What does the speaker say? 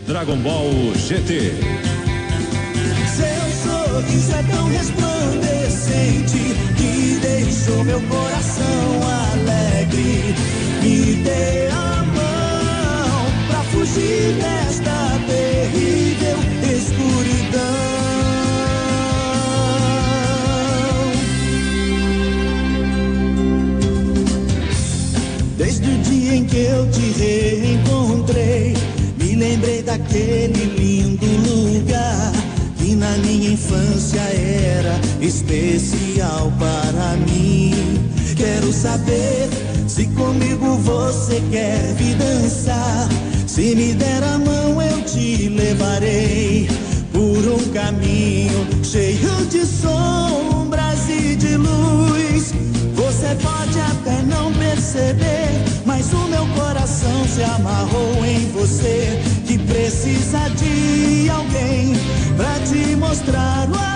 Dragon Ball GT. Seu sorriso é tão resplandecente que deixou meu coração alegre. Me dê a mão pra fugir desta terrível escuridão. Desde o dia em que eu te reencontrei, me lembrei daquele lindo lugar que na minha infância era especial para mim. Quero saber se comigo você quer vir dançar. Se me der a mão eu te levarei por um caminho cheio de sombras e de luz. Você pode até não perceber, mas o meu coração se amarrou em você, que precisa de alguém pra te mostrar o